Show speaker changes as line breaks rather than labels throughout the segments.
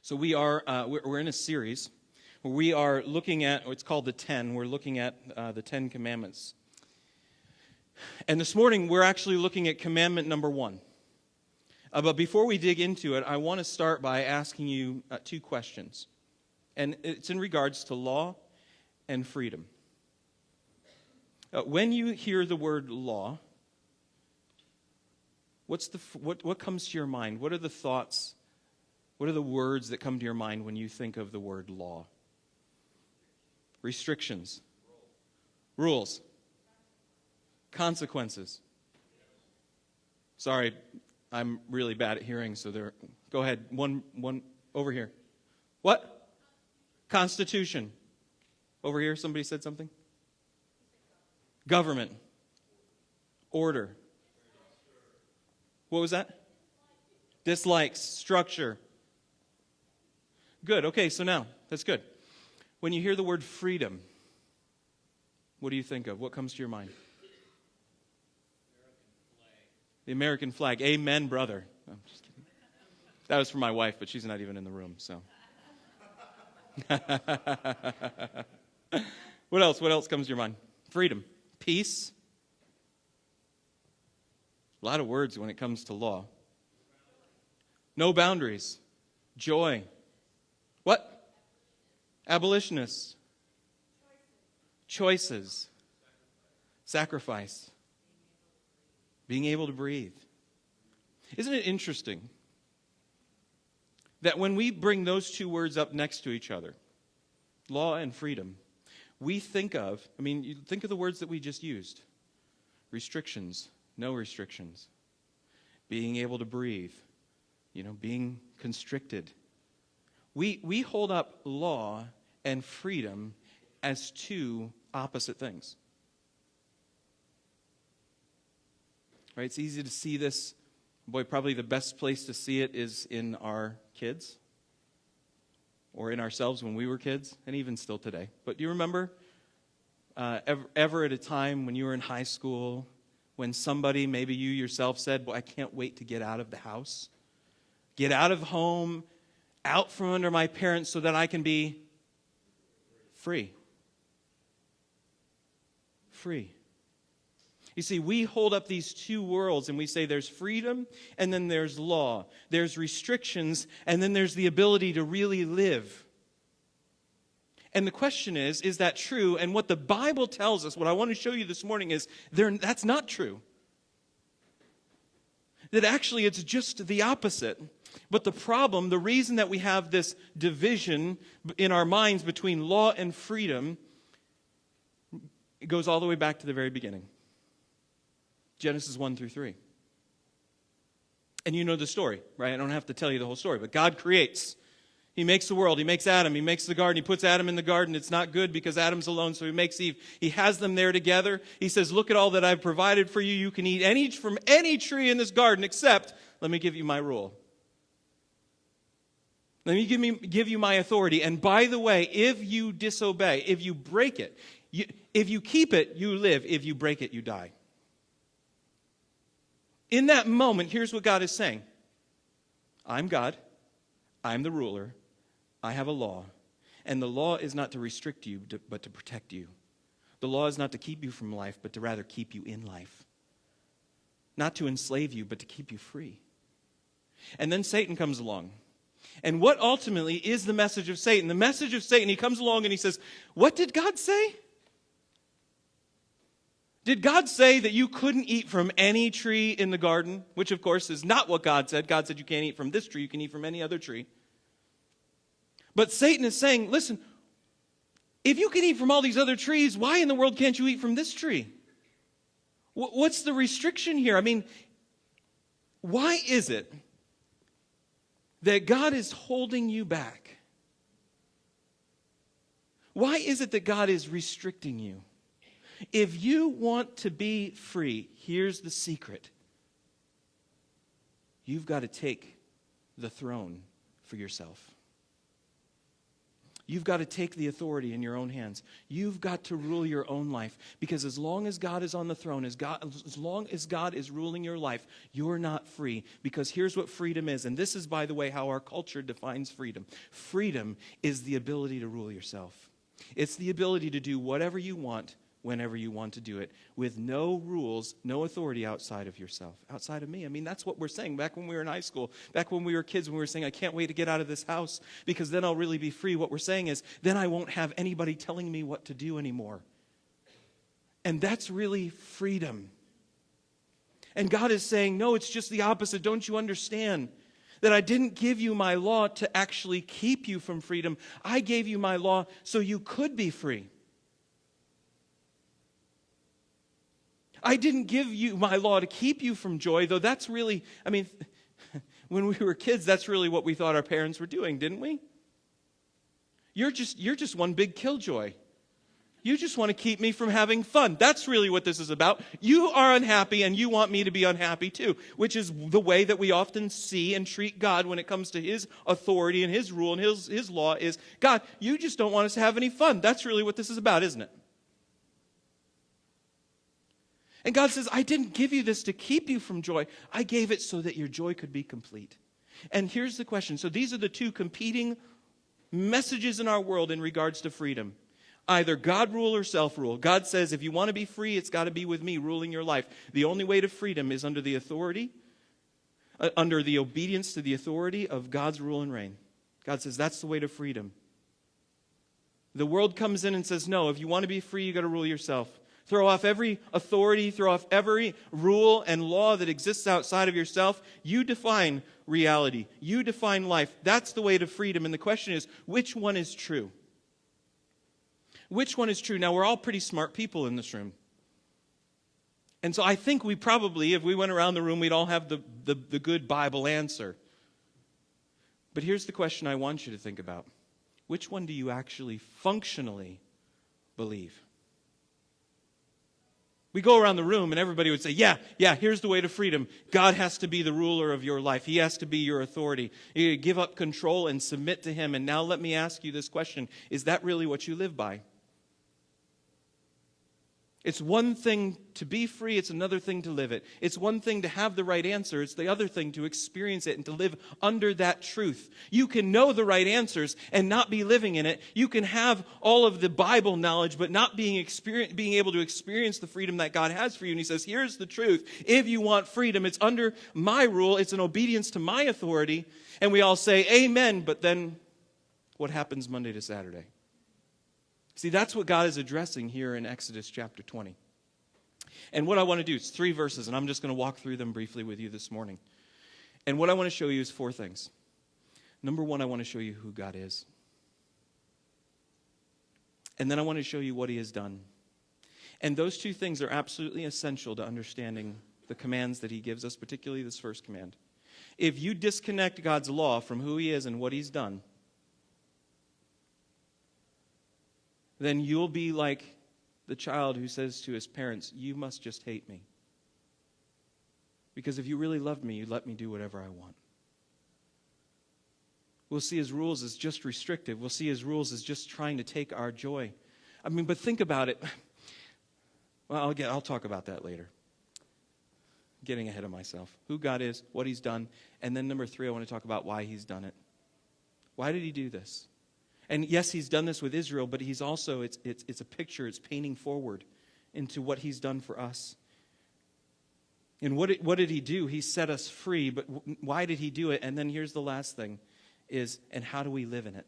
So we're in a series where we are looking at, it's called the 10. We're looking at the 10 Commandments. And this morning we're actually looking at commandment number 1. But before we dig into it, I want to start by asking you 2 questions. And it's in regards to law and freedom. When you hear the word law, what comes to your mind? What are the thoughts? What are the words that come to your mind when you think of the word law? Restrictions. Rules. Consequences. Sorry, I'm really bad at hearing, so go ahead. One over here. What? Constitution. Over here, somebody said something? Government. Order. What was that? Dislikes. Structure. Good. Okay, so now, that's good. When you hear the word freedom, what do you think of? What comes to your mind? The American flag. Amen, brother. I'm just kidding. That was for my wife, but she's not even in the room, so. What else? What else comes to your mind? Freedom. Peace. A lot of words when it comes to law. No boundaries. Joy. What? Abolitionists. Choices. Sacrifice. Being able to breathe. Isn't it interesting that when we bring those 2 words up next to each other, law and freedom, we think of, you think of the words that we just used. Restrictions, no restrictions. Being able to breathe, being constricted. We hold up law and freedom as 2 opposite things. Right? It's easy to see this. Boy, probably the best place to see it is in our kids or in ourselves when we were kids, and even still today. But do you remember ever at a time when you were in high school when somebody, maybe you yourself, said, "Boy, I can't wait to get out of the house, get out of home, out from under my parents so that I can be free"? Free. You see, we hold up these 2 worlds and we say there's freedom and then there's law. There's restrictions and then there's the ability to really live. And the question is that true? And what the Bible tells us, what I want to show you this morning is that's not true. That actually it's just the opposite. But the problem, the reason that we have this division in our minds between law and freedom, it goes all the way back to the very beginning. Genesis 1 through 3. And you know the story, right? I don't have to tell you the whole story, but God creates. He makes the world. He makes Adam. He makes the garden. He puts Adam in the garden. It's not good because Adam's alone, so he makes Eve. He has them there together. He says, "Look at all that I've provided for you. You can eat from any tree in this garden except, let me give you my rule. Let me give you my authority. And by the way, if you disobey, if you break it, if you keep it, you live. If you break it, you die." In that moment, here's what God is saying. I'm God. I'm the ruler. I have a law. And the law is not to restrict you, but to protect you. The law is not to keep you from life, but to rather keep you in life. Not to enslave you, but to keep you free. And then Satan comes along. And what ultimately is the message of Satan? The message of Satan, he comes along and he says, what did God say? Did God say that you couldn't eat from any tree in the garden? Which, of course, is not what God said. God said you can't eat from this tree. You can eat from any other tree. But Satan is saying, listen, if you can eat from all these other trees, why in the world can't you eat from this tree? What's the restriction here? Why is it that God is holding you back? Why is it that God is restricting you? If you want to be free, here's the secret. You've got to take the throne for yourself. You've got to take the authority in your own hands. You've got to rule your own life. Because as long as God is on the throne, as long as God is ruling your life, you're not free. Because here's what freedom is. And this is, by the way, how our culture defines freedom. Freedom is the ability to rule yourself. It's the ability to do whatever you want, whenever you want to do it, with no rules, no authority outside of yourself, outside of me. I mean, that's what we're saying. Back when we were in high school, back when we were kids, when we were saying, I can't wait to get out of this house because then I'll really be free. What we're saying is, then I won't have anybody telling me what to do anymore. And that's really freedom. And God is saying, no, it's just the opposite. Don't you understand that I didn't give you my law to actually keep you from freedom? I gave you my law so you could be free. I didn't give you my law to keep you from joy, though that's really, I mean, when we were kids, that's really what we thought our parents were doing, didn't we? You're just one big killjoy. You just want to keep me from having fun. That's really what this is about. You are unhappy and you want me to be unhappy too, which is the way that we often see and treat God when it comes to his authority and his rule and his law is, God, you just don't want us to have any fun. That's really what this is about, isn't it? And God says, I didn't give you this to keep you from joy. I gave it so that your joy could be complete. And here's the question. So these are the two competing messages in our world in regards to freedom. Either God rule or self-rule. God says, if you want to be free, it's got to be with me ruling your life. The only way to freedom is under the authority, under the obedience to the authority of God's rule and reign. God says, that's the way to freedom. The world comes in and says, no, if you want to be free, you got to rule yourself. Throw off every authority, throw off every rule and law that exists outside of yourself. You define reality. You define life. That's the way to freedom. And the question is, which one is true? Which one is true? Now, we're all pretty smart people in this room. And so I think we probably, if we went around the room, we'd all have the good Bible answer. But here's the question I want you to think about. Which one do you actually functionally believe? We go around the room and everybody would say, yeah, here's the way to freedom. God has to be the ruler of your life. He has to be your authority. You give up control and submit to him. And now let me ask you this question. Is that really what you live by? It's one thing to be free. It's another thing to live it. It's one thing to have the right answer. It's the other thing to experience it and to live under that truth. You can know the right answers and not be living in it. You can have all of the Bible knowledge but not being able to experience the freedom that God has for you. And he says, here's the truth. If you want freedom, it's under my rule. It's an obedience to my authority. And we all say, amen. But then what happens Monday to Saturday? See, that's what God is addressing here in Exodus chapter 20. And what I want to do is 3 verses, and I'm just going to walk through them briefly with you this morning. And what I want to show you is 4 things. Number 1, I want to show you who God is. And then I want to show you what he has done. And those 2 things are absolutely essential to understanding the commands that he gives us, particularly this first command. If you disconnect God's law from who he is and what he's done, then you'll be like the child who says to his parents, you must just hate me. Because if you really loved me, you'd let me do whatever I want. We'll see his rules as just restrictive. We'll see his rules as just trying to take our joy. I mean, but think about it. Well, I'll talk about that later. Getting ahead of myself. Who God is, what he's done. And then number 3, I want to talk about why he's done it. Why did he do this? And yes, he's done this with Israel, but he's also, it's a picture, it's painting forward into what he's done for us. And what did he do? He set us free, but why did he do it? And then here's the last thing, and how do we live in it?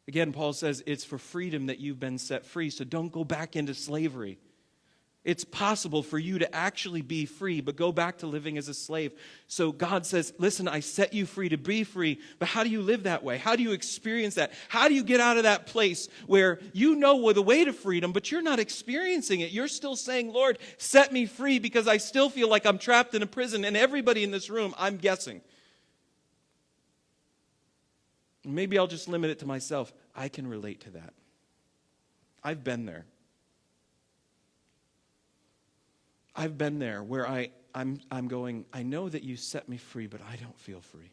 Again, Paul says it's for freedom that you've been set free, so don't go back into slavery. It's possible for you to actually be free, but go back to living as a slave. So God says, listen, I set you free to be free, but how do you live that way? How do you experience that? How do you get out of that place where you know the way to freedom, but you're not experiencing it? You're still saying, Lord, set me free because I still feel like I'm trapped in a prison. And everybody in this room, I'm guessing, maybe I'll just limit it to myself. I can relate to that. I've been there. I've been there where I'm going, I know that you set me free, but I don't feel free.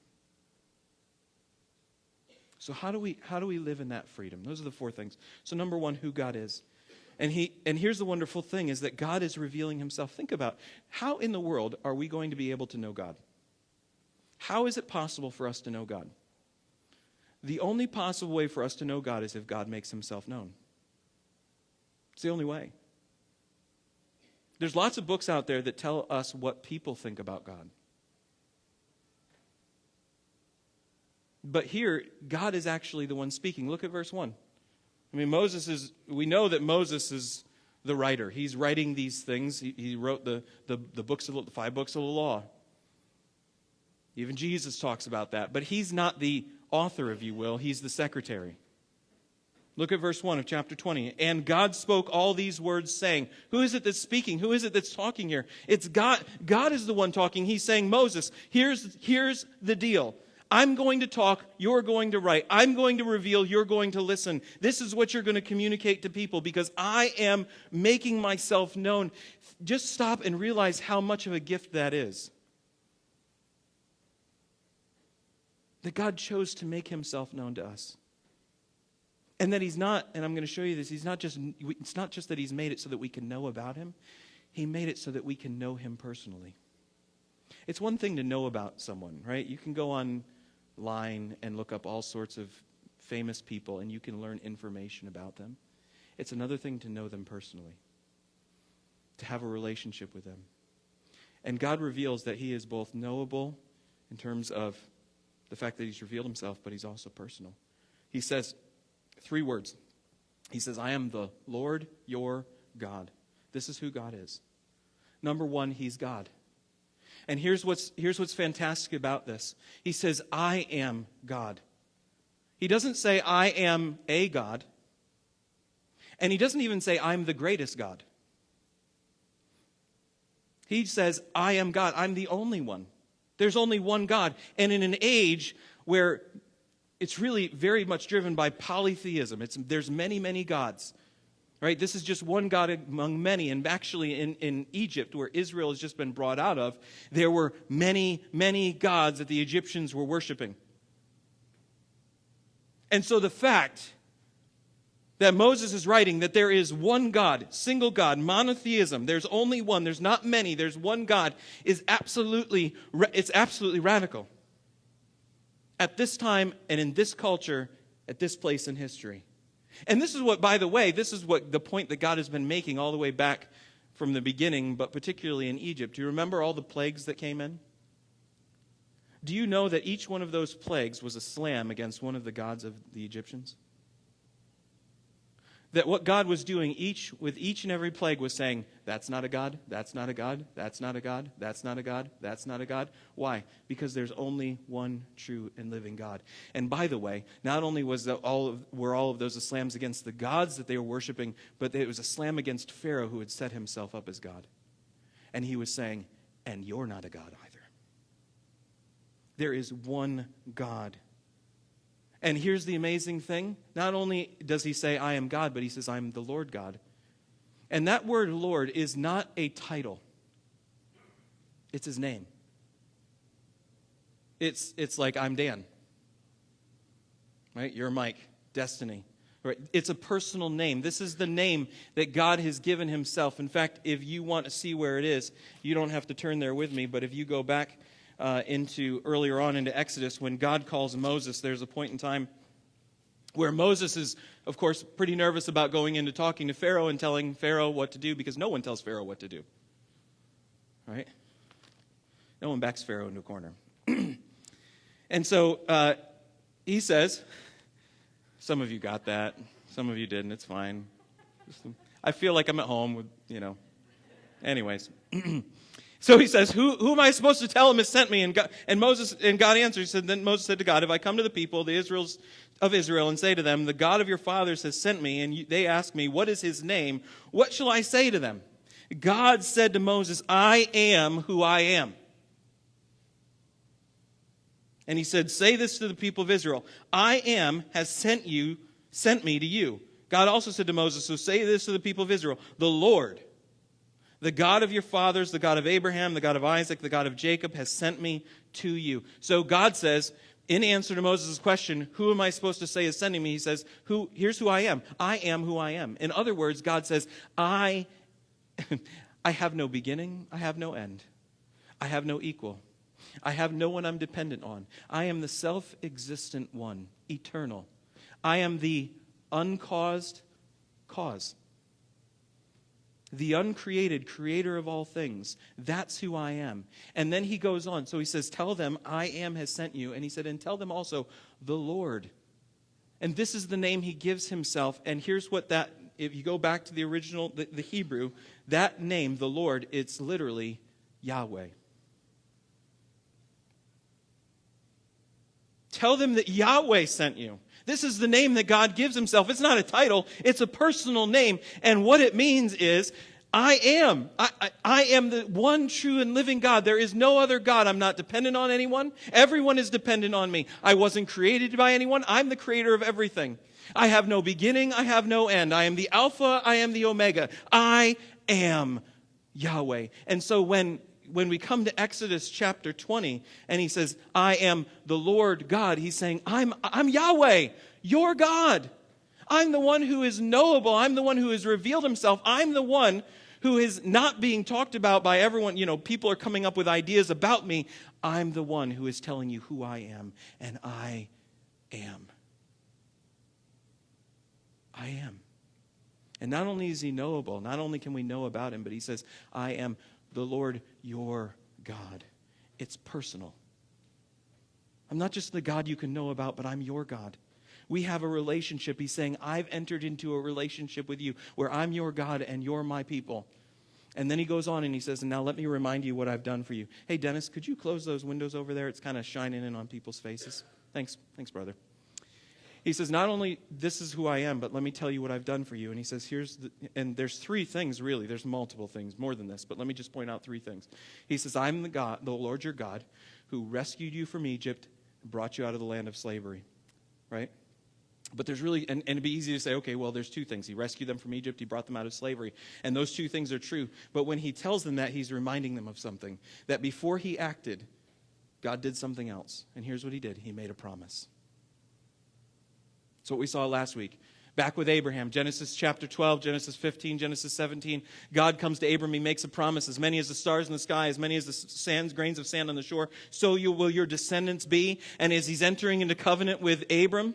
So how do we live in that freedom? Those are the four things. So number one, who God is. And here's the wonderful thing is that God is revealing himself. Think about how in the world are we going to be able to know God? How is it possible for us to know God? The only possible way for us to know God is if God makes himself known. It's the only way. There's lots of books out there that tell us what people think about God. But here, God is actually the one speaking. Look at verse 1. I mean, we know that Moses is the writer. He's writing these things. He wrote the 5 books of the law. Even Jesus talks about that. But he's not the author, if you will. He's the secretary. Look at verse 1 of chapter 20. And God spoke all these words saying, who is it that's speaking? Who is it that's talking here? It's God. God is the one talking. He's saying, Moses, here's the deal. I'm going to talk, you're going to write. I'm going to reveal, you're going to listen. This is what you're going to communicate to people because I am making myself known. Just stop and realize how much of a gift that is. That God chose to make himself known to us. And that he's not, and I'm going to show you this, it's not just that he's made it so that we can know about him. He made it so that we can know him personally. It's one thing to know about someone, right? You can go online and look up all sorts of famous people and you can learn information about them. It's another thing to know them personally, to have a relationship with them. And God reveals that he is both knowable in terms of the fact that he's revealed himself, but he's also personal. He says 3 words. He says, I am the Lord your God. This is who God is. Number 1, he's God. And here's what's fantastic about this. He says, I am God. He doesn't say, I am a God. And he doesn't even say, I'm the greatest God. He says, I am God. I'm the only one. There's only one God. And in an age where it's really very much driven by polytheism, there's many, many gods. Right? This is just one God among many. And actually in Egypt, where Israel has just been brought out of, there were many, many gods that the Egyptians were worshiping. And so the fact that Moses is writing that there is one God, single God, monotheism, there's only one, there's not many, there's one God, it's absolutely radical. At this time and in this culture, at this place in history. And this is what, by the way, this is what the point that God has been making all the way back from the beginning, but particularly in Egypt. Do you remember all the plagues that came in? Do you know that each one of those plagues was a slam against one of the gods of the Egyptians? That what God was doing with each and every plague was saying, that's not a God, that's not a God, that's not a God, that's not a God, that's not a God. Why? Because there's only one true and living God. And by the way, not only were all of those a slams against the gods that they were worshiping, but it was a slam against Pharaoh who had set himself up as God. And he was saying, and you're not a God either. There is one God. And here's the amazing thing. Not only does he say, I am God, but he says, I am the Lord God. And that word Lord is not a title. It's his name. It's like, I'm Dan. Right? You're Mike. Destiny. Right? It's a personal name. This is the name that God has given himself. In fact, if you want to see where it is, you don't have to turn there with me, but if you go back earlier on into Exodus, when God calls Moses, there's a point in time where Moses is, of course, pretty nervous about going into talking to Pharaoh and telling Pharaoh what to do, because no one tells Pharaoh what to do. Right? No one backs Pharaoh into a corner. And so he says, some of you got that, some of you didn't, it's fine. I feel like I'm at home with, anyways. So he says, who am I supposed to tell him has sent me? And God answered, he said, then Moses said to God, if I come to the people, the Israels of Israel, and say to them, the God of your fathers has sent me, and they ask me, what is his name? What shall I say to them? God said to Moses, I am who I am. And he said, say this to the people of Israel, I am has sent me to you. God also said to Moses, so say this to the people of Israel, the Lord, the God of your fathers, the God of Abraham, the God of Isaac, the God of Jacob has sent me to you. So God says, in answer to Moses' question, who am I supposed to say is sending me? He says, here's who I am. I am who I am. In other words, God says, I have no beginning. I have no end. I have no equal. I have no one I'm dependent on. I am the self-existent one, eternal. I am the uncaused cause. The uncreated creator of all things. That's who I am. And then he goes on. So he says, tell them I am has sent you. And he said, and tell them also the Lord. And this is the name he gives himself. And here's what that, if you go back to the original, the Hebrew, that name, the Lord, it's literally Yahweh. Tell them that Yahweh sent you. This is the name that God gives himself. It's not a title. It's a personal name. And what it means is, I am. I am the one true and living God. There is no other God. I'm not dependent on anyone. Everyone is dependent on me. I wasn't created by anyone. I'm the creator of everything. I have no beginning. I have no end. I am the Alpha. I am the Omega. I am Yahweh. And so when we come to Exodus chapter 20, and he says, I am the Lord God, he's saying, I'm Yahweh, your God. I'm the one who is knowable. I'm the one who has revealed himself. I'm the one who is not being talked about by everyone. You know, people are coming up with ideas about me. I'm the one who is telling you who I am, and I am. I am. And not only is he knowable, not only can we know about him, but he says, I am the Lord your God. It's personal. I'm not just the God you can know about, but I'm your God. We have a relationship. He's saying, I've entered into a relationship with you where I'm your God and you're my people. And then he goes on and he says, and now let me remind you what I've done for you. Hey, Dennis, could you close those windows over there? It's kind of shining in on people's faces. Thanks, brother. He says, not only this is who I am, but let me tell you what I've done for you. And he says, and there's three things really. There's multiple things, more than this, but let me just point out three things. He says, I'm the Lord your God, who rescued you from Egypt and brought you out of the land of slavery. Right? But there's really, and it'd be easy to say, okay, well, there's two things. He rescued them from Egypt. He brought them out of slavery. And those two things are true. But when he tells them that, he's reminding them of something. That before he acted, God did something else. And here's what he did. He made a promise. That's what we saw last week. Back with Abraham, Genesis chapter 12, Genesis 15, Genesis 17. God comes to Abram, he makes a promise. As many as the stars in the sky, as many as the grains of sand on the shore, so will your descendants be. And as he's entering into covenant with Abram,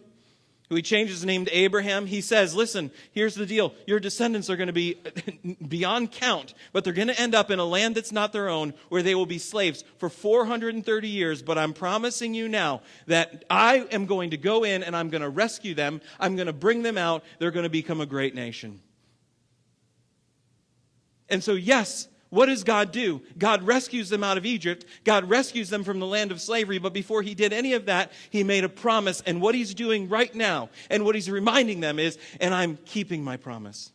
who he changes his name to Abraham, he says, listen, here's the deal. Your descendants are going to be beyond count, but they're going to end up in a land that's not their own, where they will be slaves for 430 years. But I'm promising you now that I am going to go in and I'm going to rescue them. I'm going to bring them out. They're going to become a great nation. And so, yes, what does God do? God rescues them out of Egypt. God rescues them from the land of slavery. But before he did any of that, he made a promise. And what he's doing right now, and what he's reminding them is, and I'm keeping my promise.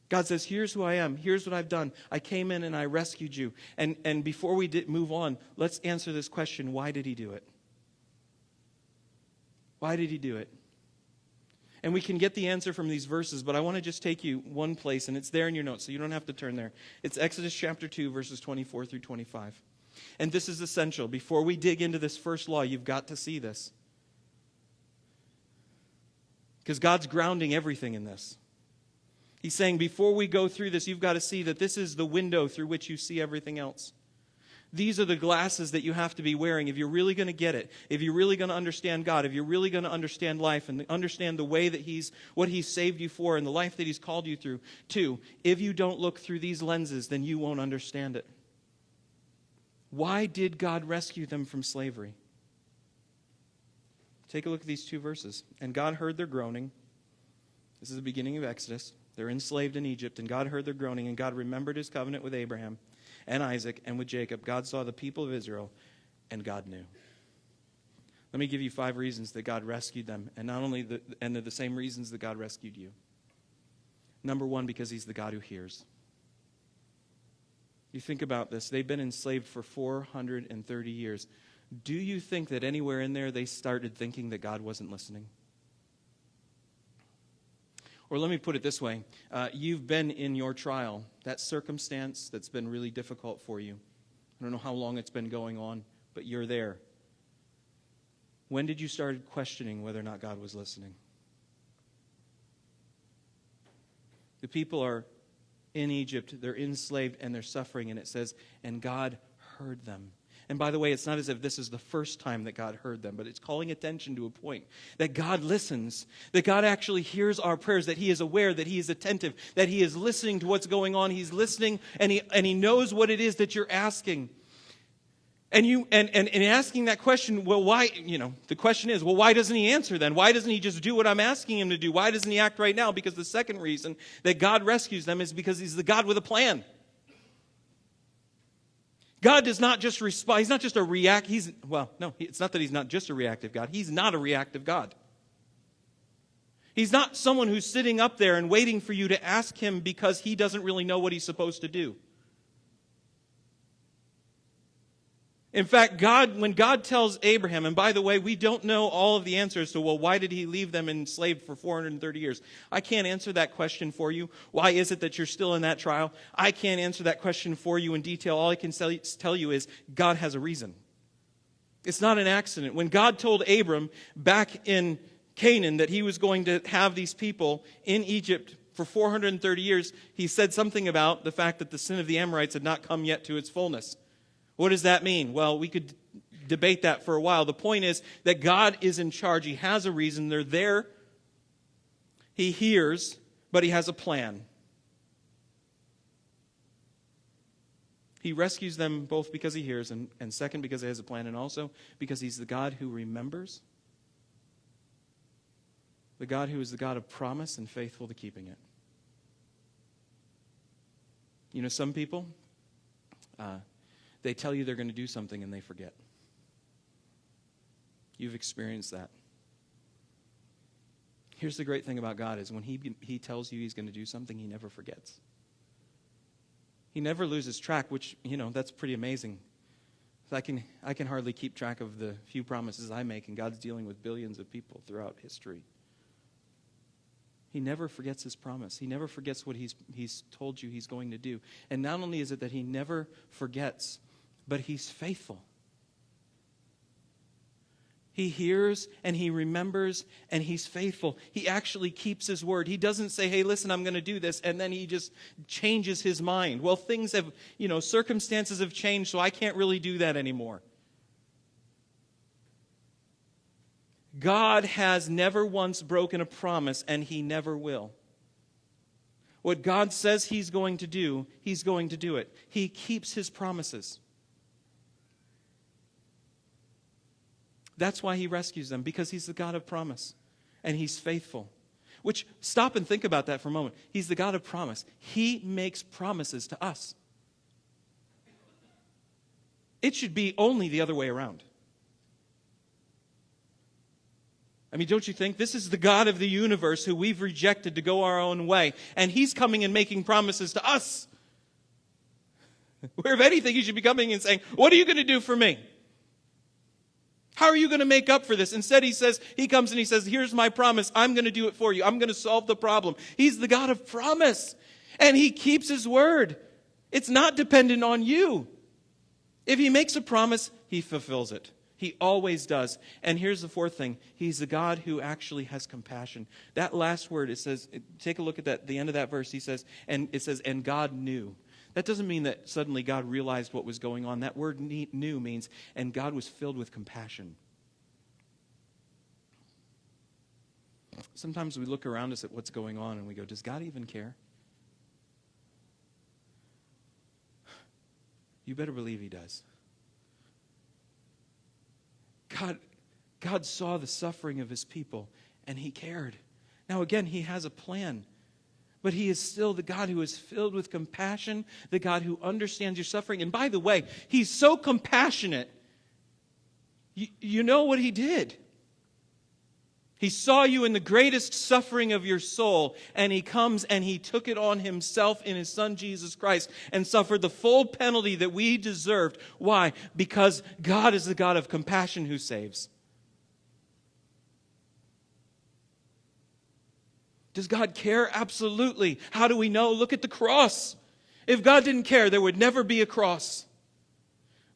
God says, here's who I am. Here's what I've done. I came in and I rescued you. And before we move on, let's answer this question. Why did he do it? Why did he do it? And we can get the answer from these verses, but I want to just take you one place, and it's there in your notes, so you don't have to turn there. It's Exodus chapter 2, verses 24 through 25. And this is essential. Before we dig into this first law, you've got to see this. Because God's grounding everything in this. He's saying, before we go through this, you've got to see that this is the window through which you see everything else. These are the glasses that you have to be wearing if you're really going to get it, if you're really going to understand God, if you're really going to understand life and understand the way that what he's saved you for and the life that he's called you through. Two, if you don't look through these lenses, then you won't understand it. Why did God rescue them from slavery? Take a look at these two verses. And God heard their groaning. This is the beginning of Exodus. They're enslaved in Egypt, and God heard their groaning, and God remembered his covenant with Abraham and Isaac and with Jacob. God saw the people of Israel, and God knew. Let me give you 5 reasons that God rescued them, and and they're the same reasons that God rescued you. Number 1, because he's the God who hears. You think about this. They've been enslaved for 430 years. Do you think that anywhere in there they started thinking that God wasn't listening? Or let me put it this way. You've been in your trial, that circumstance that's been really difficult for you. I don't know how long it's been going on, but you're there. When did you start questioning whether or not God was listening? The people are in Egypt, they're enslaved, and they're suffering, and it says, and God heard them. And by the way, it's not as if this is the first time that God heard them, but it's calling attention to a point that God listens, that God actually hears our prayers, that He is aware, that He is attentive, that He is listening to what's going on. He's listening, and He knows what it is that you're asking. And asking that question, well, why, the question is, well, why doesn't He answer then? Why doesn't He just do what I'm asking Him to do? Why doesn't He act right now? Because the second reason that God rescues them is because He's the God with a plan. God does not just respond. He's not just a it's not that He's not just a reactive God. He's not a reactive God. He's not someone who's sitting up there and waiting for you to ask Him because He doesn't really know what He's supposed to do. In fact, when God tells Abraham, and by the way, we don't know all of the answers to, well, why did He leave them enslaved for 430 years? I can't answer that question for you. Why is it that you're still in that trial? I can't answer that question for you in detail. All I can tell you is God has a reason. It's not an accident. When God told Abram back in Canaan that He was going to have these people in Egypt for 430 years, He said something about the fact that the sin of the Amorites had not come yet to its fullness. What does that mean? Well, we could debate that for a while. The point is that God is in charge. He has a reason. They're there. He hears, but He has a plan. He rescues them both because He hears, and second, because He has a plan, and also because He's the God who remembers, the God who is the God of promise and faithful to keeping it. Some people, they tell you they're going to do something and they forget. You've experienced that. Here's the great thing about God is when He tells you He's going to do something, He never forgets. He never loses track, which, that's pretty amazing. I can hardly keep track of the few promises I make, and God's dealing with billions of people throughout history. He never forgets His promise. He never forgets what He's told you He's going to do. And not only is it that He never forgets, but He's faithful. He hears and He remembers and He's faithful. He actually keeps His word. He doesn't say, hey, listen, I'm going to do this, and then He just changes His mind. Well, things have, circumstances have changed, so I can't really do that anymore. God has never once broken a promise, and He never will. What God says He's going to do, He's going to do it. He keeps His promises. That's why He rescues them, because He's the God of promise, and He's faithful. Which, stop and think about that for a moment. He's the God of promise. He makes promises to us. It should be only the other way around. Don't you think? This is the God of the universe who we've rejected to go our own way. And He's coming and making promises to us. Where, if anything, He should be coming and saying, what are you going to do for me? How are you going to make up for this? Instead, He comes and He says, here's my promise. I'm going to do it for you. I'm going to solve the problem. He's the God of promise. And He keeps His word. It's not dependent on you. If He makes a promise, He fulfills it. He always does. And here's the fourth thing. He's the God who actually has compassion. That last word, it says, take a look at that, the end of that verse. It says, and God knew. That doesn't mean that suddenly God realized what was going on. That word knew means, and God was filled with compassion. Sometimes we look around us at what's going on and we go, does God even care? You better believe He does. God saw the suffering of His people, and He cared. Now again, He has a plan. But He is still the God who is filled with compassion, the God who understands your suffering. And by the way, He's so compassionate. You know what He did? He saw you in the greatest suffering of your soul, and He comes and He took it on Himself in His Son Jesus Christ and suffered the full penalty that we deserved. Why? Because God is the God of compassion who saves. Does God care? Absolutely. How do we know? Look at the cross. If God didn't care, there would never be a cross.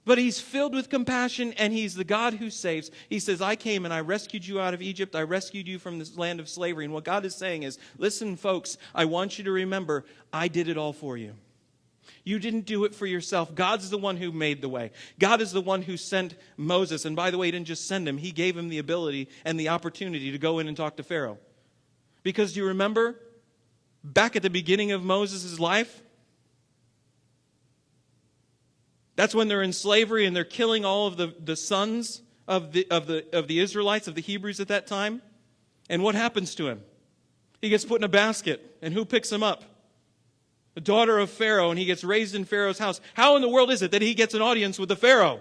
But he's filled with compassion, and he's the God who saves. He says, I came and I rescued you out of Egypt. I rescued you from this land of slavery. And what God is saying is, listen, folks, I want you to remember, I did it all for you. You didn't do it for yourself. God is the one who made the way. God is the one who sent Moses. And by the way, he didn't just send him. He gave him the ability and the opportunity to go in and talk to Pharaoh. Because do you remember, back at the beginning of Moses' life, that's when they're in slavery and they're killing all of the sons of the Israelites, of the Hebrews at that time. And what happens to him? He gets put in a basket. And who picks him up? The daughter of Pharaoh, and he gets raised in Pharaoh's house. How in the world is it that he gets an audience with the Pharaoh?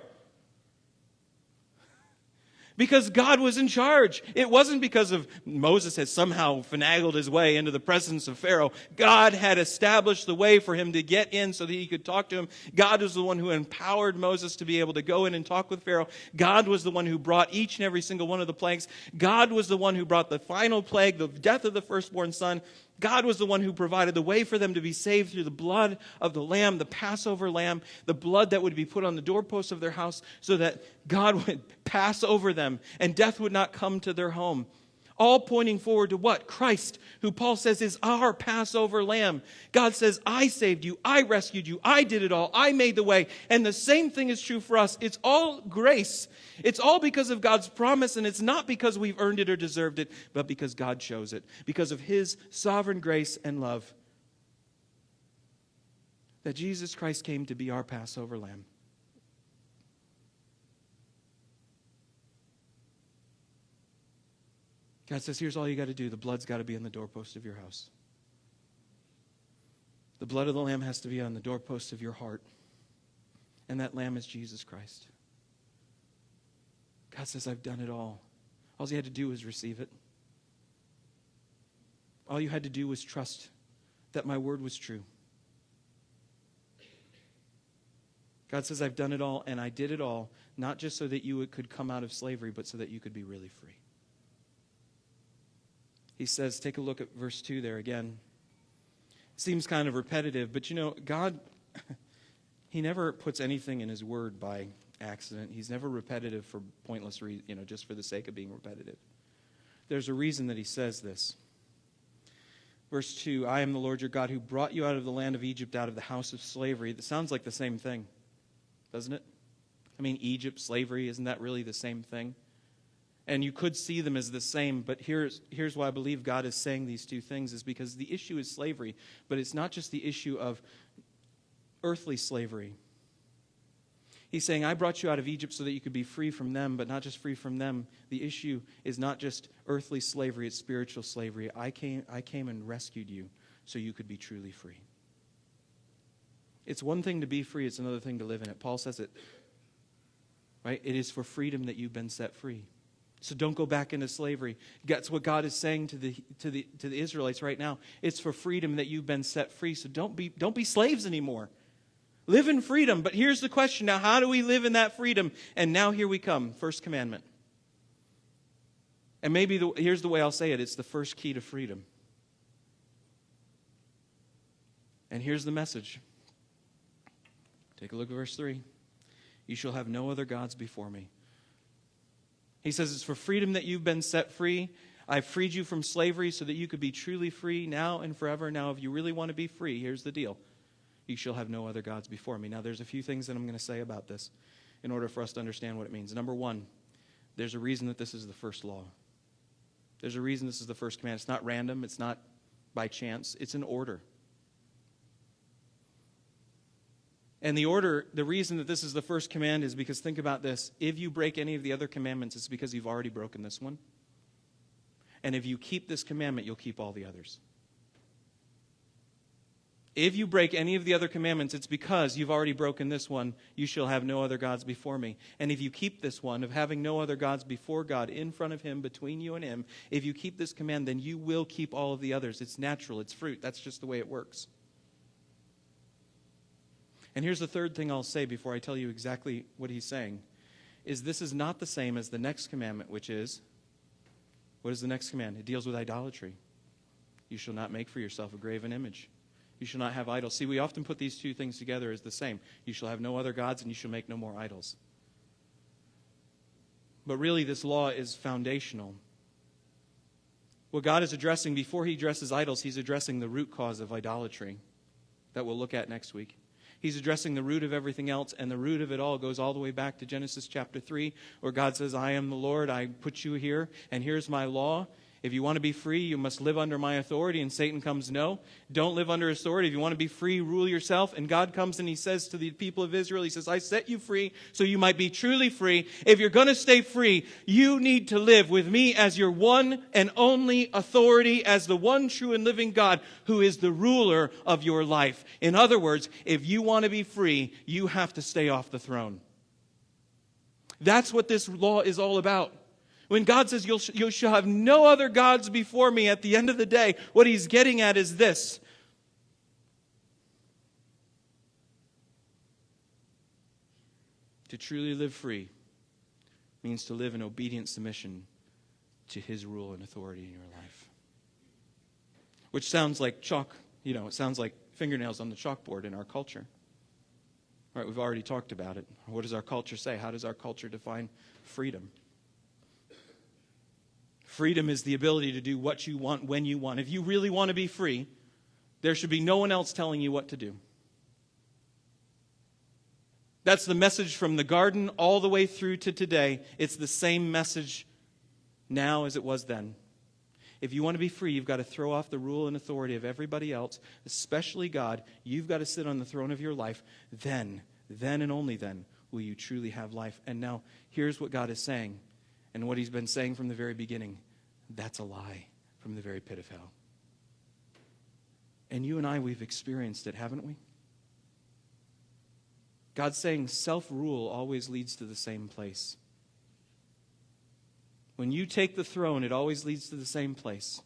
Because God was in charge. It wasn't because of Moses had somehow finagled his way into the presence of Pharaoh. God had established the way for him to get in so that he could talk to him. God was the one who empowered Moses to be able to go in and talk with Pharaoh. God was the one who brought each and every single one of the plagues. God was the one who brought the final plague, the death of the firstborn son. God was the one who provided the way for them to be saved through the blood of the lamb, the Passover lamb, the blood that would be put on the doorposts of their house so that God would pass over them and death would not come to their home. All pointing forward to what? Christ, who Paul says is our Passover lamb. God says, I saved you, I rescued you, I did it all, I made the way. And the same thing is true for us. It's all grace. It's all because of God's promise, and it's not because we've earned it or deserved it, but because God chose it. Because of his sovereign grace and love. That Jesus Christ came to be our Passover lamb. God says, here's all you got to do. The blood's got to be on the doorpost of your house. The blood of the lamb has to be on the doorpost of your heart. And that lamb is Jesus Christ. God says, I've done it all. All you had to do was receive it. All you had to do was trust that my word was true. God says, I've done it all, and I did it all, not just so that you could come out of slavery, but so that you could be really free. He says, take a look at verse 2 there again. Seems kind of repetitive, but you know, God, he never puts anything in his word by accident. He's never repetitive for pointless reason, just for the sake of being repetitive. There's a reason that he says this. Verse 2, I am the Lord your God who brought you out of the land of Egypt, out of the house of slavery. That sounds like the same thing, doesn't it? I mean, Egypt, slavery, isn't that really the same thing? And you could see them as the same, but here's why I believe God is saying these two things, is because the issue is slavery, but it's not just the issue of earthly slavery. He's saying, I brought you out of Egypt so that you could be free from them, but not just free from them. The issue is not just earthly slavery, it's spiritual slavery. I came and rescued you so you could be truly free. It's one thing to be free, it's another thing to live in it. Paul says it, right? It is for freedom that you've been set free. So don't go back into slavery. That's what God is saying to the Israelites right now. It's for freedom that you've been set free. So don't be slaves anymore. Live in freedom. But here's the question now: how do we live in that freedom? And now here we come. First commandment. And maybe here's the way I'll say it. It's the first key to freedom. And here's the message. Take a look at verse 3. You shall have no other gods before me. He says it's for freedom that you've been set free. I've freed you from slavery so that you could be truly free now and forever. Now, if you really want to be free, here's the deal. You shall have no other gods before me. Now, there's a few things that I'm going to say about this in order for us to understand what it means. Number one, there's a reason that this is the first law. There's a reason this is the first command. It's not random. It's not by chance. It's an order. And the reason that this is the first command is because, think about this. If you break any of the other commandments, it's because you've already broken this one. And if you keep this commandment, you'll keep all the others. If you break any of the other commandments, it's because you've already broken this one. You shall have no other gods before me. And if you keep this one of having no other gods before God, in front of him, between you and him, if you keep this command, then you will keep all of the others. It's natural. It's fruit. That's just the way it works. And here's the third thing I'll say before I tell you exactly what he's saying, is this is not the same as the next commandment, which is, what is the next command? It deals with idolatry. You shall not make for yourself a graven image. You shall not have idols. See, we often put these two things together as the same. You shall have no other gods, and you shall make no more idols. But really, this law is foundational. What God is addressing, before he addresses idols, he's addressing the root cause of idolatry that we'll look at next week. He's addressing the root of everything else, and the root of it all goes all the way back to Genesis chapter 3, where God says, I am the Lord, I put you here, and here's my law. If you want to be free, you must live under my authority. And Satan comes, no, don't live under authority. If you want to be free, rule yourself. And God comes and he says to the people of Israel, he says, I set you free so you might be truly free. If you're going to stay free, you need to live with me as your one and only authority, as the one true and living God who is the ruler of your life. In other words, if you want to be free, you have to stay off the throne. That's what this law is all about. When God says you shall have no other gods before me at the end of the day, what he's getting at is this. To truly live free means to live in obedient submission to his rule and authority in your life. Which sounds like chalk, it sounds like fingernails on the chalkboard in our culture. All right, we've already talked about it. What does our culture say? How does our culture define freedom? Freedom is the ability to do what you want when you want. If you really want to be free, there should be no one else telling you what to do. That's the message from the garden all the way through to today. It's the same message now as it was then. If you want to be free, you've got to throw off the rule and authority of everybody else, especially God. You've got to sit on the throne of your life. Then and only then will you truly have life. And now, here's what God is saying. And what he's been saying from the very beginning, that's a lie from the very pit of hell. And you and I, we've experienced it, haven't we? God's saying self-rule always leads to the same place. When you take the throne, it always leads to the same place.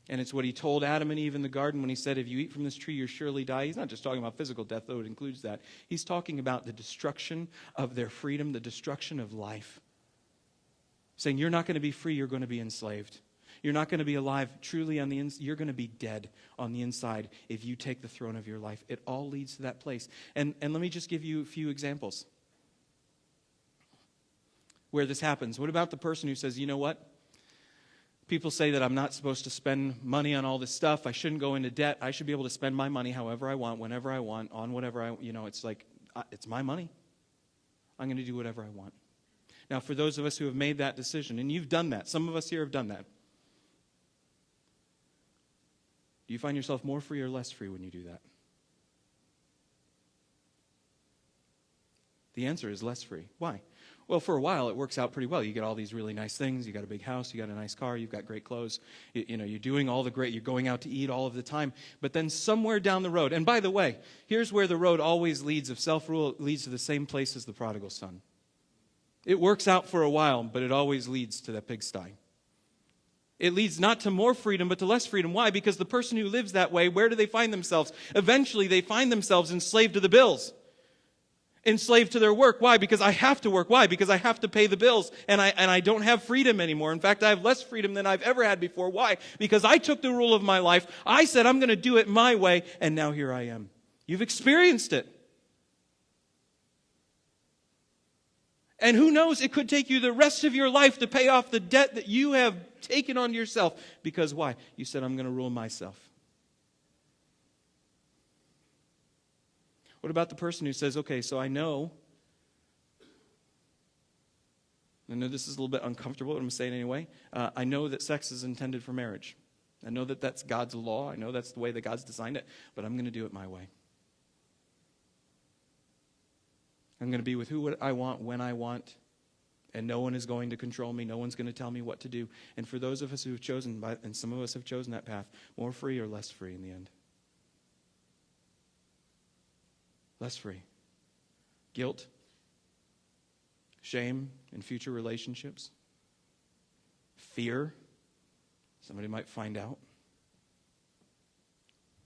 And it's what he told Adam and Eve in the garden when he said, if you eat from this tree, you'll surely die. He's not just talking about physical death, though it includes that. He's talking about the destruction of their freedom, the destruction of life. Saying you're not going to be free, you're going to be enslaved. You're not going to be alive truly on the inside. You're going to be dead on the inside if you take the throne of your life. It all leads to that place. And let me just give you a few examples where this happens. What about the person who says, you know what? People say that I'm not supposed to spend money on all this stuff. I shouldn't go into debt. I should be able to spend my money however I want, whenever I want, on whatever it's like, it's my money. I'm going to do whatever I want. Now, for those of us who have made that decision, and you've done that, some of us here have done that. Do you find yourself more free or less free when you do that? The answer is less free. Why? Well, for a while, it works out pretty well. You get all these really nice things. You got a big house. You got a nice car. You've got great clothes. You're doing all the great. You're going out to eat all of the time. But then somewhere down the road, and by the way, here's where the road always leads. If self-rule leads to the same place as the prodigal son. It works out for a while, but it always leads to that pigsty. It leads not to more freedom, but to less freedom. Why? Because the person who lives that way, where do they find themselves? Eventually, they find themselves enslaved to the bills. Enslaved to their work. Why? Because I have to work. Why? Because I have to pay the bills. And I don't have freedom anymore. In fact, I have less freedom than I've ever had before. Why? Because I took the rule of my life. I said I'm going to do it my way. And now here I am. You've experienced it. And who knows, it could take you the rest of your life to pay off the debt that you have taken on yourself. Because why? You said, I'm going to rule myself. What about the person who says, okay, so I know this is a little bit uncomfortable, but I'm going to say it anyway. I know that sex is intended for marriage. I know that that's God's law. I know that's the way that God's designed it, but I'm going to do it my way. I'm going to be with who I want, when I want, and no one is going to control me. No one's going to tell me what to do. And for those of us who have chosen, and some of us have chosen that path, more free or less free in the end? Less free. Guilt, shame in future relationships, fear, somebody might find out,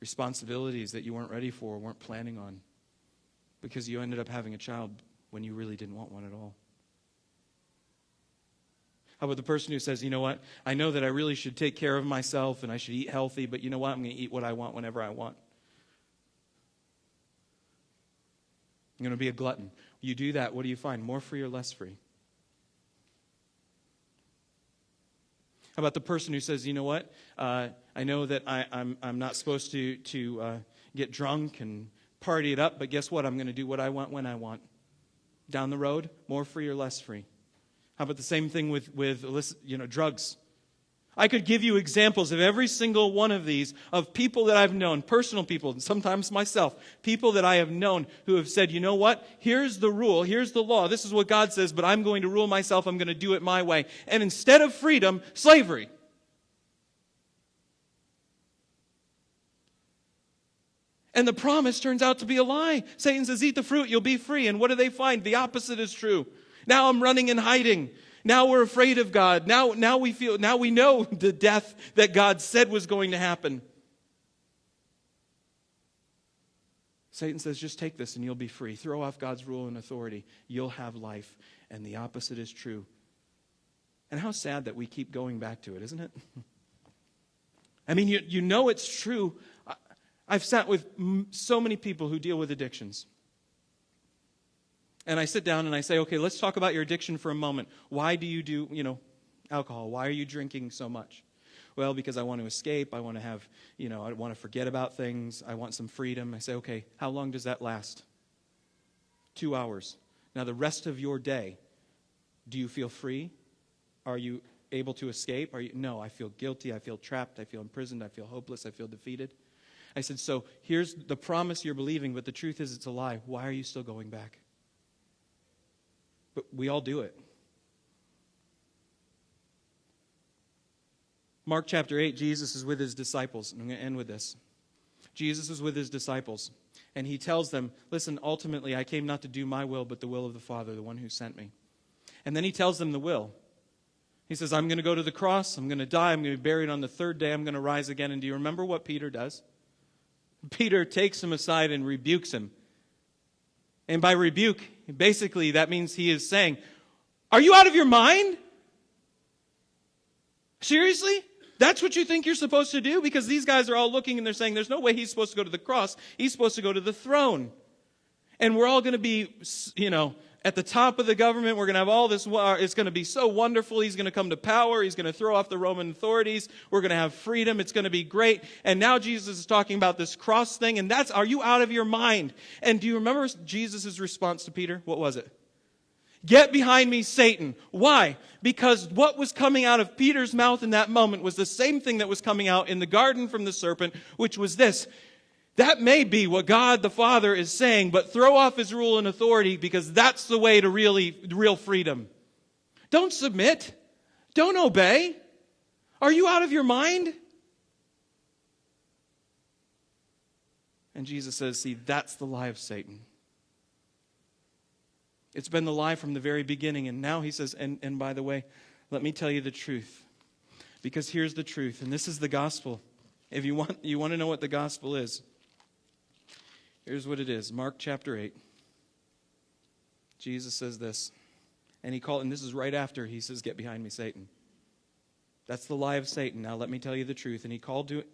responsibilities that you weren't ready for, weren't planning on, because you ended up having a child when you really didn't want one at all. How about the person who says, you know what, I know that I really should take care of myself and I should eat healthy, but you know what, I'm going to eat what I want whenever I want. I'm going to be a glutton. You do that, what do you find? More free or less free? How about the person who says, you know what? I know that I'm not supposed to get drunk and party it up, but guess what? I'm going to do what I want when I want. Down the road, more free or less free? How about the same thing with drugs? I could give you examples of every single one of these, of people that I've known, personal people, and sometimes myself, people that I have known who have said, you know what? Here's the rule, here's the law, this is what God says, but I'm going to rule myself, I'm going to do it my way. And instead of freedom, slavery. And the promise turns out to be a lie. Satan says, eat the fruit, you'll be free. And what do they find? The opposite is true. Now I'm running and hiding. Now we're afraid of God. Now we know the death that God said was going to happen. Satan says, just take this and you'll be free. Throw off God's rule and authority. You'll have life. And the opposite is true. And how sad that we keep going back to it, isn't it? I mean, you know it's true. I've sat with so many people who deal with addictions. And I sit down and I say, okay, let's talk about your addiction for a moment. Why do you do, alcohol? Why are you drinking so much? Well, because I want to escape. I want to have, I want to forget about things. I want some freedom. I say, okay, how long does that last? 2 hours. Now, the rest of your day, do you feel free? Are you able to escape? No, I feel guilty. I feel trapped. I feel imprisoned. I feel hopeless. I feel defeated. I said, so here's the promise you're believing, but the truth is it's a lie. Why are you still going back? But we all do it. Mark chapter 8, Jesus is with his disciples. And I'm going to end with this. Jesus is with his disciples. And he tells them, listen, ultimately I came not to do my will, but the will of the Father, the one who sent me. And then he tells them the will. He says, I'm going to go to the cross. I'm going to die. I'm going to be buried on the third day. I'm going to rise again. And do you remember what Peter does? Peter takes him aside and rebukes him. And by rebuke, basically that means he is saying, are you out of your mind? Seriously? That's what you think you're supposed to do? Because these guys are all looking and they're saying, there's no way he's supposed to go to the cross. He's supposed to go to the throne. And we're all going to be, at the top of the government. We're going to have all this. It's going to be so wonderful. He's going to come to power. He's going to throw off the Roman authorities. We're going to have freedom. It's going to be great. And now Jesus is talking about this cross thing. And are you out of your mind? And do you remember Jesus' response to Peter? What was it? Get behind me, Satan. Why? Because what was coming out of Peter's mouth in that moment was the same thing that was coming out in the garden from the serpent, which was this. That may be what God the Father is saying, but throw off his rule and authority because that's the way to real freedom. Don't submit. Don't obey. Are you out of your mind? And Jesus says, see, that's the lie of Satan. It's been the lie from the very beginning. And now he says, and by the way, let me tell you the truth. Because here's the truth, and this is the gospel. If you want to know what the gospel is, here's what it is. Mark chapter 8. Jesus says this. And this is right after he says, get behind me, Satan. That's the lie of Satan. Now let me tell you the truth. And he called to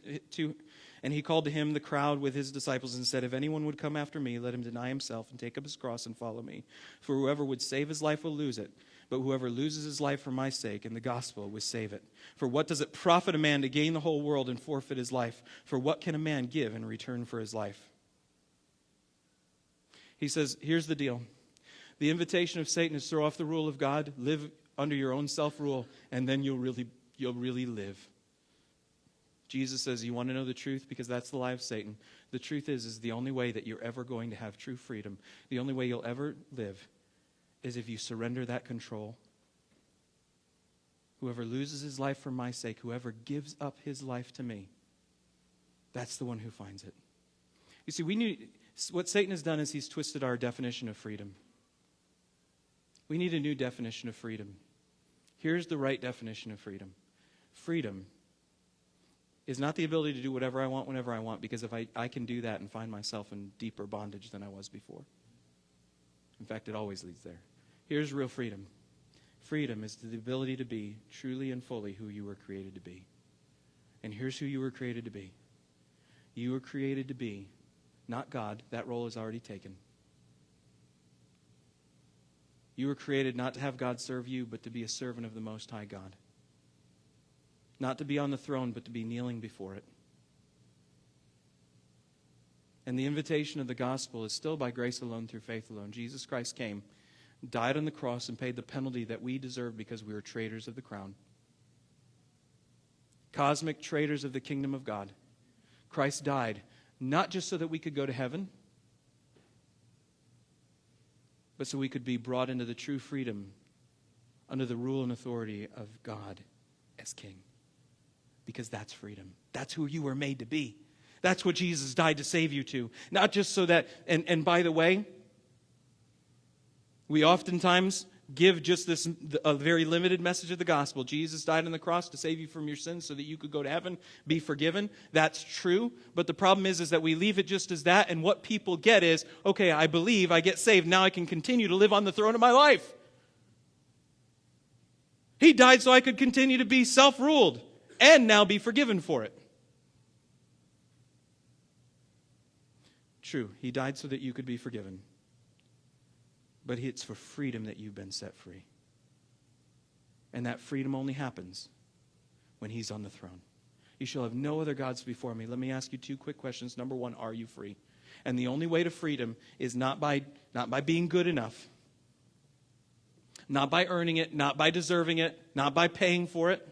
him the crowd with his disciples and said, if anyone would come after me, let him deny himself and take up his cross and follow me. For whoever would save his life will lose it. But whoever loses his life for my sake and the gospel will save it. For what does it profit a man to gain the whole world and forfeit his life? For what can a man give in return for his life? He says, here's the deal. The invitation of Satan is throw off the rule of God, live under your own self-rule, and then you'll really live. Jesus says, you want to know the truth? Because that's the lie of Satan. The truth is the only way that you're ever going to have true freedom, the only way you'll ever live, is if you surrender that control. Whoever loses his life for my sake, whoever gives up his life to me, that's the one who finds it. You see, what Satan has done is he's twisted our definition of freedom. We need a new definition of freedom. Here's the right definition of freedom. Freedom is not the ability to do whatever I want whenever I want, because if I can do that and find myself in deeper bondage than I was before. In fact, it always leads there. Here's real freedom. Freedom is the ability to be truly and fully who you were created to be. And here's who you were created to be. You were created to be not God. That role is already taken. You were created not to have God serve you, but to be a servant of the Most High God. Not to be on the throne, but to be kneeling before it. And the invitation of the gospel is still by grace alone, through faith alone. Jesus Christ came, died on the cross, and paid the penalty that we deserve because we were traitors of the crown. Cosmic traitors of the kingdom of God. Christ died, not just so that we could go to heaven, but so we could be brought into the true freedom under the rule and authority of God as King. Because that's freedom. That's who you were made to be. That's what Jesus died to save you to. Not just so that, and by the way, we oftentimes give just a very limited message of the gospel. Jesus died on the cross to save you from your sins so that you could go to heaven, be forgiven. That's true. But the problem is that we leave it just as that, and what people get is, okay, I believe, I get saved, now I can continue to live on the throne of my life. He died so I could continue to be self-ruled and now be forgiven for it. True, He died so that you could be forgiven. But it's for freedom that you've been set free. And that freedom only happens when He's on the throne. You shall have no other gods before me. Let me ask you 2 quick questions. Number 1, are you free? And the only way to freedom is not by being good enough, not by earning it, not by deserving it, not by paying for it,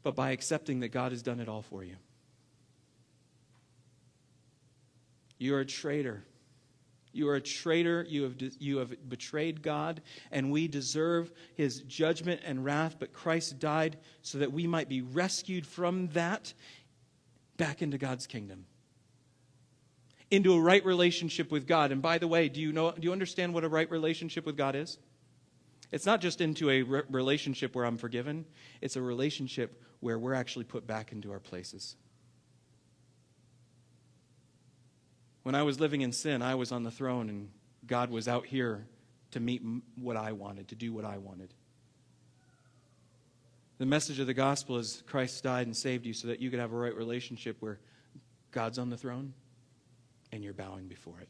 but by accepting that God has done it all for you. You are a traitor. You are a traitor. You have betrayed God, and we deserve His judgment and wrath. But Christ died so that we might be rescued from that back into God's kingdom, into a right relationship with God. And by the way, do you understand what a right relationship with God is? It's not just into a relationship where I'm forgiven. It's a relationship where we're actually put back into our places. When I was living in sin, I was on the throne, and God was out here to meet what I wanted, to do what I wanted. The message of the gospel is Christ died and saved you so that you could have a right relationship where God's on the throne and you're bowing before it.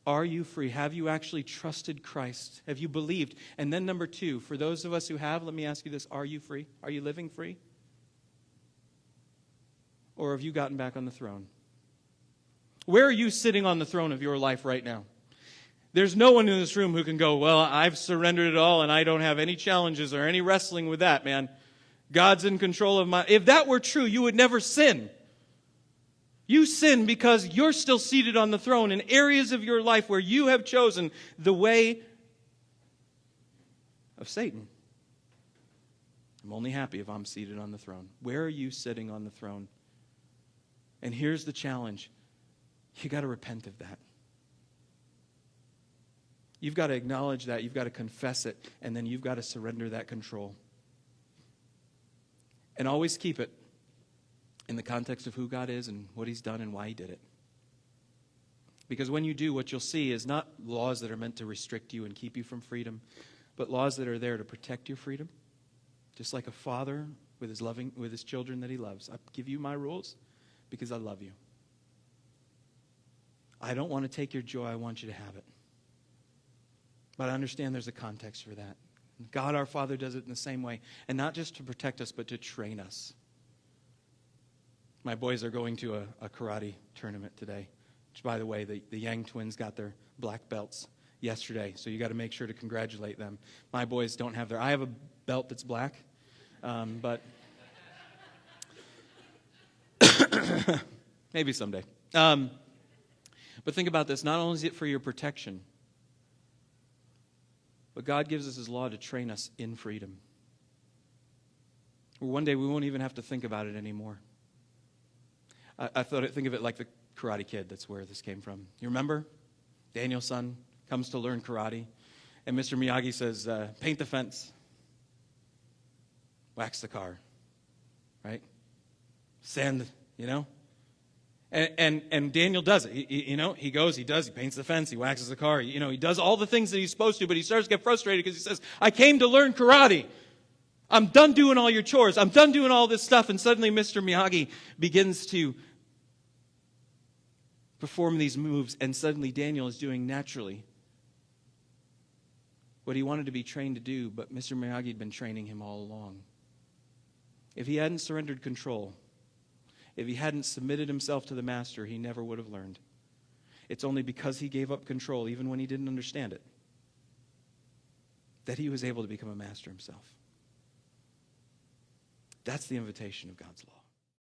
Are you free? Have you actually trusted Christ? Have you believed? And then number 2, for those of us who have, let me ask you this, are you free? Are you living free? Or have you gotten back on the throne? Where are you sitting on the throne of your life right now? There's no one in this room who can go, well, I've surrendered it all and I don't have any challenges or any wrestling with that, man. God's in control of my... If that were true, you would never sin. You sin because you're still seated on the throne in areas of your life where you have chosen the way of Satan. I'm only happy if I'm seated on the throne. Where are you sitting on the throne? And here's the challenge. You got to repent of that. You've got to acknowledge that. You've got to confess it. And then you've got to surrender that control. And always keep it in the context of who God is and what He's done and why He did it. Because when you do, what you'll see is not laws that are meant to restrict you and keep you from freedom, but laws that are there to protect your freedom. Just like a father with his children that he loves. I give you my rules because I love you. I don't want to take your joy. I want you to have it. But I understand there's a context for that. God our Father does it in the same way. And not just to protect us, but to train us. My boys are going to a karate tournament today. Which, by the way, the Yang twins got their black belts yesterday. So you got to make sure to congratulate them. My boys don't have I have a belt that's black. But maybe someday. But think about this. Not only is it for your protection, but God gives us His law to train us in freedom. Or one day we won't even have to think about it anymore. Think of it like the Karate Kid. That's where this came from. You remember? Daniel's son comes to learn karate. And Mr. Miyagi says, paint the fence. Wax the car. Right? Sand, And Daniel does it. He goes, he paints the fence, he waxes the car, he does all the things that he's supposed to, but he starts to get frustrated because he says, I came to learn karate. I'm done doing all your chores. I'm done doing all this stuff. And suddenly Mr. Miyagi begins to perform these moves, and suddenly Daniel is doing naturally what he wanted to be trained to do, but Mr. Miyagi had been training him all along. If he hadn't surrendered control, if he hadn't submitted himself to the master, he never would have learned. It's only because he gave up control, even when he didn't understand it, that he was able to become a master himself. That's the invitation of God's law.